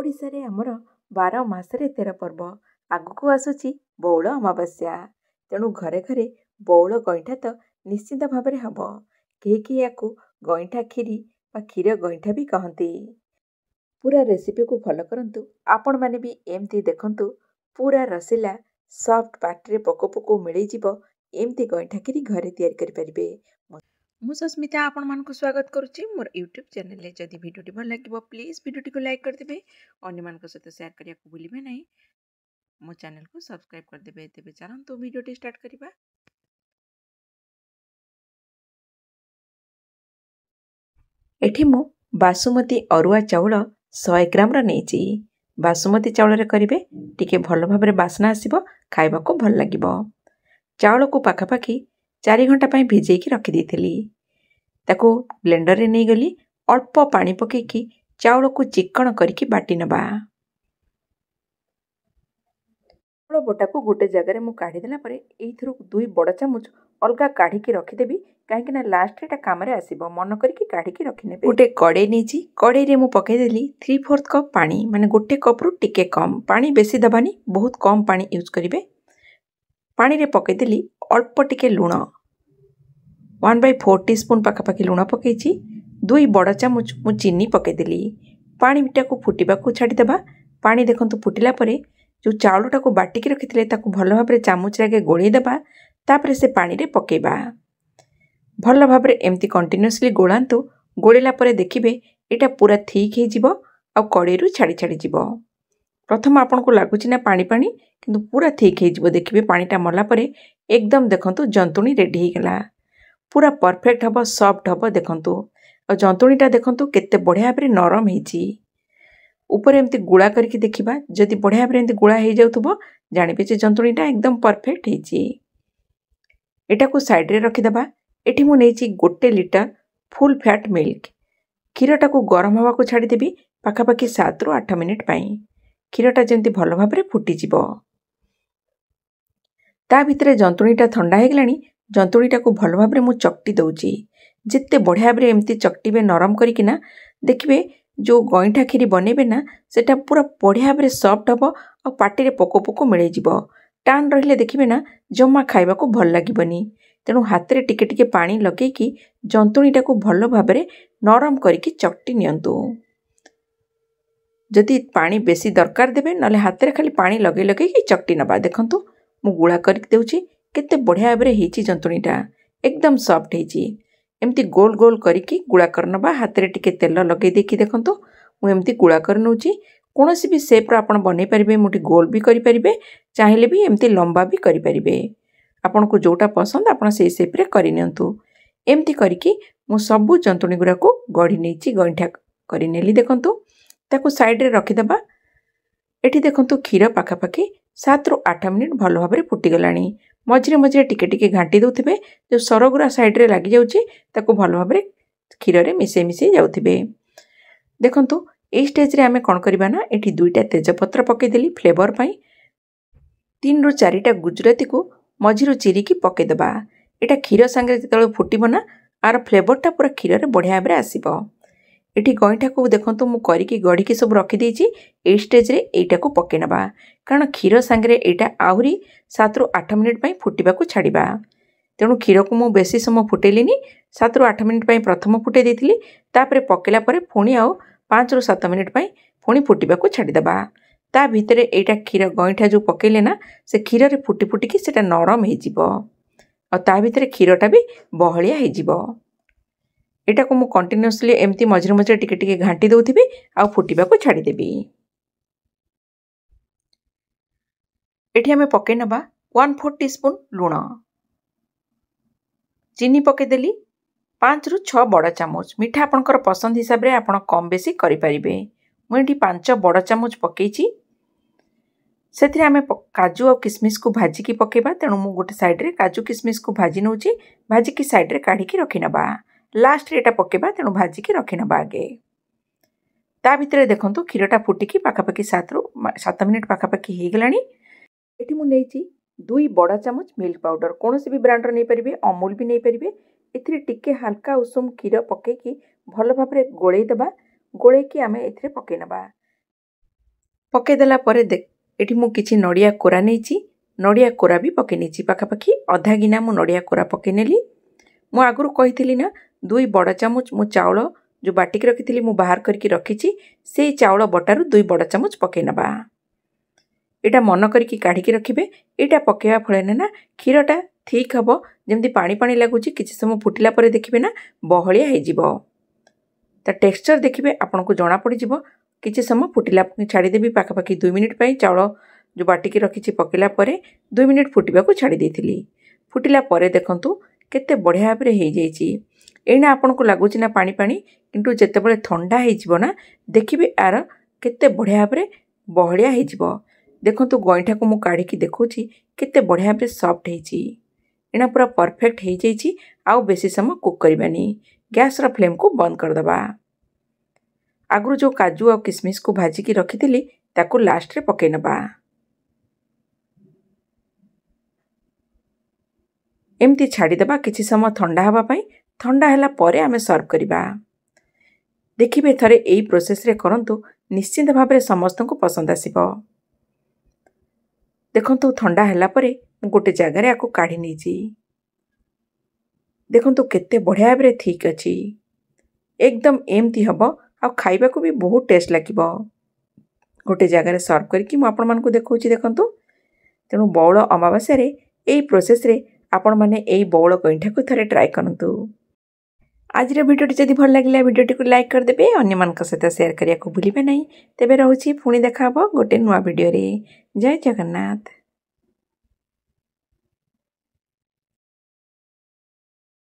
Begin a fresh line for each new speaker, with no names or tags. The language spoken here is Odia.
ଓଡ଼ିଶାରେ ଆମର 12 ମାସରେ 13 ପର୍ବ। ଆଗକୁ ଆସୁଛି ବଉଳ ଅମାବାସ୍ୟା। ତେଣୁ ଘରେ ଘରେ ବଉଳ ଗଇଁଠା ତ ନିଶ୍ଚିତ ଭାବରେ ହେବ। କେହି ୟାକୁ ଗଇଁଠା କ୍ଷୀରି ବା କ୍ଷୀର ଗଇଁଠା ବି କହନ୍ତି। ପୁରା ରେସିପିକୁ ଫଲୋ କରନ୍ତୁ। ଆପଣମାନେ ବି ଏମିତି ଦେଖନ୍ତୁ, ପୁରା ରସିଲା ସଫ୍ଟ ପାଟିରେ ପୋକ ପୋକ ମିଳିଯିବ ଏମିତି ଗଇଁଠା କ୍ଷୀରି ଘରେ ତିଆରି କରିପାରିବେ। ମୁଁ ସସ୍ମିତା ଆପଣମାନଙ୍କୁ ସ୍ୱାଗତ କରୁଛି ମୋର ୟୁଟ୍ୟୁବ୍ ଚ୍ୟାନେଲରେ। ଯଦି ଭିଡ଼ିଓଟି ଭଲ ଲାଗିବ ପ୍ଲିଜ୍ ଭିଡ଼ିଓଟିକୁ ଲାଇକ୍ କରିଦେବେ, ଅନ୍ୟମାନଙ୍କ ସହିତ ସେୟାର କରିବାକୁ ଭୁଲିବେ ନାହିଁ। ମୋ ଚ୍ୟାନେଲକୁ ସବସ୍କ୍ରାଇବ୍ କରିଦେବେ। ତେବେ ଚାଲନ୍ତୁ ଭିଡ଼ିଓଟି ଷ୍ଟାର୍ଟ କରିବା। ଏଠି ମୁଁ ବାସୁମତୀ ଅରୁଆ ଚାଉଳ 100 ଗ୍ରାମର ନେଇଛି। ବାସୁମତୀ ଚାଉଳରେ କରିବେ ଟିକେ ଭଲ ଭାବରେ ବାସ୍ନା ଆସିବ, ଖାଇବାକୁ ଭଲ ଲାଗିବ। ଚାଉଳକୁ ପାଖାପାଖି 4 ଘଣ୍ଟା ପାଇଁ ଭିଜେଇକି ରଖିଦେଇଥିଲି। ତାକୁ ବ୍ଲେଣ୍ଡରରେ ନେଇଗଲି। ଅଳ୍ପ ପାଣି ପକେଇକି ଚାଉଳକୁ ଚିକ୍କଣ କରିକି ବାଟି ନେବା। ଚାଉଳ ବଟାକୁ ଗୋଟେ ଜାଗାରେ ମୁଁ କାଢ଼ିଦେଲା ପରେ ଏଇଥିରୁ 2 ବଡ଼ ଚାମଚ ଅଲଗା କାଢ଼ିକି ରଖିଦେବି, କାହିଁକିନା ଲାଷ୍ଟରେ ଏଇଟା କାମରେ ଆସିବ। ମନ କରିକି କାଢ଼ିକି ରଖିନେବେ। ଗୋଟେ କଡ଼େଇ ନେଇଛି। କଡ଼େଇରେ ମୁଁ ପକେଇଦେଲି 3/4 କପ୍ ପାଣି, ମାନେ ଗୋଟେ କପ୍ରୁ ଟିକେ କମ୍ ପାଣି, ବେଶୀ ଦେବାନି, ବହୁତ କମ୍ ପାଣି ୟୁଜ୍ କରିବେ। ପାଣିରେ ପକେଇଦେଲି ଅଳ୍ପ ଟିକେ ଲୁଣ, 1/4 ଟିସ୍ପୁନ୍ ପାଖାପାଖି ଲୁଣ ପକେଇଛି। 2 ବଡ଼ ଚାମଚ ମୁଁ ଚିନି ପକେଇଦେଲି। ପାଣିଟାକୁ ଫୁଟିବାକୁ ଛାଡ଼ିଦେବା। ପାଣି ଦେଖନ୍ତୁ ଫୁଟିଲା ପରେ ଯେଉଁ ଚାଉଳଟାକୁ ବାଟିକି ରଖିଥିଲେ ତାକୁ ଭଲ ଭାବରେ ଚାମଚରେ ଆଗେ ଗୋଳେଇ ଦେବା, ତାପରେ ସେ ପାଣିରେ ପକେଇବା। ଭଲ ଭାବରେ ଏମିତି କଣ୍ଟିନ୍ୟୁଅସଲି ଗୋଳାନ୍ତୁ। ଗୋଳିଲା ପରେ ଦେଖିବେ ଏଇଟା ପୁରା ଥିକ୍ ହେଇଯିବ ଆଉ କଡ଼େଇରୁ ଛାଡ଼ି ଯିବ। ପ୍ରଥମ ଆପଣଙ୍କୁ ଲାଗୁଛି ନା ପାଣି ପାଣି, କିନ୍ତୁ ପୁରା ଥିକ୍ ହେଇଯିବ। ଦେଖିବେ ପାଣିଟା ମଲା ପରେ ଏକଦମ ଦେଖନ୍ତୁ ଜନ୍ତୁଣି ରେଡ଼ି ହେଇଗଲା। ପୁରା ପରଫେକ୍ଟ ହେବ, ସଫ୍ଟ ହେବ। ଦେଖନ୍ତୁ ଆଉ ଜନ୍ତୁଣିଟା ଦେଖନ୍ତୁ କେତେ ବଢ଼ିଆ ଭାବରେ ନରମ ହେଇଛି। ଉପରେ ଏମିତି ଗୁଳା କରିକି ଦେଖିବା, ଯଦି ବଢ଼ିଆ ଭାବରେ ଏମିତି ଗୁଳା ହେଇଯାଉଥିବ ଜାଣିବେ ଯେ ଜନ୍ତୁଣିଟା ଏକଦମ ପରଫେକ୍ଟ ହେଇଛି। ଏଟାକୁ ସାଇଡ଼ରେ ରଖିଦେବା। ଏଠି ମୁଁ ନେଇଛି 1 ଲିଟର ଫୁଲ୍ ଫ୍ୟାଟ୍ ମିଲ୍କ। କ୍ଷୀରଟାକୁ ଗରମ ହେବାକୁ ଛାଡ଼ିଦେବି ପାଖାପାଖି 7ରୁ 8 ମିନିଟ୍ ପାଇଁ। କ୍ଷୀରଟା ଯେମିତି ଭଲ ଭାବରେ ଫୁଟିଯିବ। ତା ଭିତରେ ଜନ୍ତୁଣିଟା ଥଣ୍ଡା ହେଇଗଲାଣି। ଜନ୍ତୁଣିଟାକୁ ଭଲ ଭାବରେ ମୁଁ ଚକଟି ଦେଉଛି। ଯେତେ ବଢ଼ିଆ ଭାବରେ ଏମିତି ଚକଟିବେ ନରମ କରିକିନା, ଦେଖିବେ ଯେଉଁ ଗଇଁଠା କ୍ଷୀରି ବନେଇବେ ନା ସେଟା ପୁରା ବଢ଼ିଆ ଭାବରେ ସଫ୍ଟ ହେବ ଆଉ ପାଟିରେ ପୋକ ପୋକ ମିଳେଇଯିବ। ଟାଣ ରହିଲେ ଦେଖିବେ ନା ଜମା ଖାଇବାକୁ ଭଲ ଲାଗିବନି। ତେଣୁ ହାତରେ ଟିକେ ଟିକେ ପାଣି ଲଗେଇକି ଜନ୍ତୁଣିଟାକୁ ଭଲ ଭାବରେ ନରମ କରିକି ଚକଟି ନିଅନ୍ତୁ। ଯଦି ପାଣି ବେଶୀ ଦରକାର ଦେବେ, ନହେଲେ ହାତରେ ଖାଲି ପାଣି ଲଗେଇକି ଚକଟି ନେବା। ଦେଖନ୍ତୁ ମୁଁ ଗୁଳା କରିକି ଦେଉଛି। କେତେ ବଢ଼ିଆ ଭାବରେ ହେଇଛି ଜନ୍ତୁଣିଟା, ଏକଦମ ସଫ୍ଟ ହେଇଛି। ଏମିତି ଗୋଲ ଗୋଲ କରିକି ଗୁଳା କରିନେବା। ହାତରେ ଟିକେ ତେଲ ଲଗେଇ ଦେଇକି ଦେଖନ୍ତୁ ମୁଁ ଏମିତି ଗୁଳା କରି ନେଉଛି। କୌଣସି ବି ସେପ୍ର ଆପଣ ବନେଇ ପାରିବେ। ମୁଠି ଗୋଲ ବି କରିପାରିବେ, ଚାହିଁଲେ ବି ଏମିତି ଲମ୍ବା ବି କରିପାରିବେ। ଆପଣଙ୍କୁ ଯେଉଁଟା ପସନ୍ଦ ଆପଣ ସେଇ ସେପ୍ରେ କରିନିଅନ୍ତୁ। ଏମିତି କରିକି ମୁଁ ସବୁ ଜନ୍ତୁଣି ଗୁଡ଼ାକୁ ଗଢ଼ି ନେଇଛି, ଗଇଁଠା କରିନେଲି। ଦେଖନ୍ତୁ ତାକୁ ସାଇଡ଼ରେ ରଖିଦେବା। ଏଠି ଦେଖନ୍ତୁ କ୍ଷୀର ପାଖାପାଖି 7ରୁ 8 ମିନିଟ୍ ଭଲ ଭାବରେ ଫୁଟିଗଲାଣି। ମଝିରେ ମଝିରେ ଟିକେ ଟିକେ ଘାଣ୍ଟି ଦେଉଥିବେ। ଯେଉଁ ସରଗୁରା ସାଇଡ଼ରେ ଲାଗିଯାଉଛି ତାକୁ ଭଲ ଭାବରେ କ୍ଷୀରରେ ମିଶାଇ ଯାଉଥିବେ। ଦେଖନ୍ତୁ ଏଇ ଷ୍ଟେଜ୍ରେ ଆମେ କ'ଣ କରିବା ନା, ଏଠି 2ଟା ତେଜପତ୍ର ପକାଇଦେଲି ଫ୍ଲେଭର ପାଇଁ। 3ରୁ 4ଟା ଗୁଜୁରାତିକୁ ମଝିରୁ ଚିରିକି ପକାଇଦେବା। ଏଇଟା କ୍ଷୀର ସାଙ୍ଗରେ ଯେତେବେଳେ ଫୁଟିବ ନା, ଆର ଫ୍ଲେଭରଟା ପୁରା କ୍ଷୀରରେ ବଢ଼ିଆ ଭାବରେ ଆସିବ। ଏଠି ଗଇଁଠାକୁ ଦେଖନ୍ତୁ ମୁଁ କରିକି ଗଢ଼ିକି ସବୁ ରଖିଦେଇଛି। ଏଇ ଷ୍ଟେଜ୍ରେ ଏଇଟାକୁ ପକାଇ ନେବା, କାରଣ କ୍ଷୀର ସାଙ୍ଗରେ ଏଇଟା ଆହୁରି 7ରୁ 8 ମିନିଟ୍ ପାଇଁ ଫୁଟିବାକୁ ଛାଡ଼ିବା। ତେଣୁ କ୍ଷୀରକୁ ମୁଁ ବେଶୀ ସମୟ ଫୁଟେଇଲିନି, 7ରୁ 8 ମିନିଟ୍ ପାଇଁ ପ୍ରଥମ ଫୁଟେଇ ଦେଇଥିଲି। ତାପରେ ପକାଇଲା ପରେ ପୁଣି ଆଉ 5ରୁ 7 ମିନିଟ୍ ପାଇଁ ପୁଣି ଫୁଟିବାକୁ ଛାଡ଼ିଦେବା। ତା ଭିତରେ ଏଇଟା କ୍ଷୀର ଗଇଁଠା ଯେଉଁ ପକାଇଲେ ନା, ସେ କ୍ଷୀରରେ ଫୁଟି ଫୁଟିକି ସେଇଟା ନରମ ହେଇଯିବ ଆଉ ତା ଭିତରେ କ୍ଷୀରଟା ବି ବହଳିଆ ହେଇଯିବ। ଏଟାକୁ ମୁଁ କଣ୍ଟିନ୍ୟୁଅସଲି ଏମିତି ମଝିରେ ମଝିରେ ଟିକେ ଟିକେ ଘାଣ୍ଟି ଦେଉଥିବି ଆଉ ଫୁଟିବାକୁ ଛାଡ଼ିଦେବି। ଏଠି ଆମେ ପକାଇ ନେବା 1/4 ଟିସ୍ପୁନ୍ ଲୁଣ। ଚିନି ପକାଇଦେଲି 5ରୁ 6 ବଡ଼ ଚାମଚ। ମିଠା ଆପଣଙ୍କର ପସନ୍ଦ ହିସାବରେ ଆପଣ କମ୍ ବେଶୀ କରିପାରିବେ। ମୁଁ ଏଠି 5 ବଡ଼ ଚାମଚ ପକାଇଛି। ସେଥିରେ ଆମେ କାଜୁ ଆଉ କିସମିସକୁ ଭାଜିକି ପକାଇବା। ତେଣୁ ମୁଁ ଗୋଟେ ସାଇଡ଼ରେ କାଜୁ କିସମିସକୁ ଭାଜି ନେଉଛି। ଭାଜିକି ସାଇଡ଼ରେ କାଢ଼ିକି ରଖିନେବା। ଲାଷ୍ଟରେ ଏଇଟା ପକାଇବା, ତେଣୁ ଭାଜିକି ରଖିନେବା ଆଗେ। ତା ଭିତରେ ଦେଖନ୍ତୁ କ୍ଷୀରଟା ଫୁଟିକି ପାଖାପାଖି 7ରୁ 7 ମିନିଟ୍ ପାଖାପାଖି ହେଇଗଲାଣି। ଏଠି ମୁଁ ନେଇଛି 2 ବଡ଼ ଚାମଚ ମିଲ୍କ ପାଉଡ଼ର। କୌଣସି ବି ବ୍ରାଣ୍ଡର ନେଇପାରିବେ, ଅମୁଲ ବି ନେଇପାରିବେ। ଏଥିରେ ଟିକେ ହାଲକା ଉଷୁମ କ୍ଷୀର ପକାଇକି ଭଲ ଭାବରେ ଗୋଳେଇ ଦେବା। ଗୋଳେଇକି ଆମେ ଏଥିରେ ପକାଇ ନେବା। पकईदेला ये मु किछि नड़िया कोरा नहीं नड़िया कोरा भी पकई नहीं पाखापाखि अधा गिना मु नड़िया कोरा पकई नेली। मु आगुरु कही ना 2 बड़ चामच मु चाउल जो बाटिक रखी मु बाहर करके रखी से चाउल बटारू 2 बड़ चामच पकई नबा। एटा मन करके काढ़ी रखिबे। एटा पकेवा फल ना क्षीरटा ठीक हम जमी पानी पानी लगुच किसी समय फुटिला पर देखिए ना बहलिया हो ता टेक्सचर देखिए आपन को जना पड़ जाव। किसी समय फुटिला छाड़देवी पाखापाखि 2 मिनिट चाउल जो बाटिकी रखी पकेला 2 मिनिट फुटा को छाड़ी देथिली। फुटिला देखंतु केते बढ़िया भाव हो जाइए। एना आपन को लगुच ना पानी पानी किंतु जेतेबेले ठंडा हो ना देखिए यार केते बढ़िया भाव बहलिया हो। देखंतु गईठा को मु काढ़ी देखौछि केते बढ़िया भाव सॉफ्ट होइछि। एना पूरा परफेक्ट हो जाइए। आउ बेसी समय कुक करबानी। गैस रा फ्लेम को बंद कर दबा। आगु जो काजू और किशमिश को भाजिकी रखी ताकू लास्ट रे पकई नबा। एमती छाड़ीदेबा किछि समय ठंडा हवा पाई। ठंडा हला परे आमे सर्व करिबा। देखिबे थरे एई प्रोसेस रे करंतु निश्चित भाव में समस्त को पसंद आसीबो। देखंतु ठंडा हला परे मु गोटे जगार आपको काढ़ी नहीं। देखंतु केते बढ़िया भाव ठीक अच्छी। एकदम एमती हम आ खाइबा को भी बहुत टेस्ट लागिबो। गोटे जगार सर्व करके मु आपण मानकु देखौछि। देखंतु तेणु बौल अमावास्या रे एई प्रोसेस रे आपण माने एई बौल गईठा को थरे ट्राई करंतु। आज वीडियो जदि भल लगिला वीडियो को लाइक कर देबे। अन्य मानक सहित शेयर करिया को भूलिबे नहीं। तेबे रहउछि पुणी देखा हबो गोटे नुआ वीडियो रे। जय जगन्नाथ।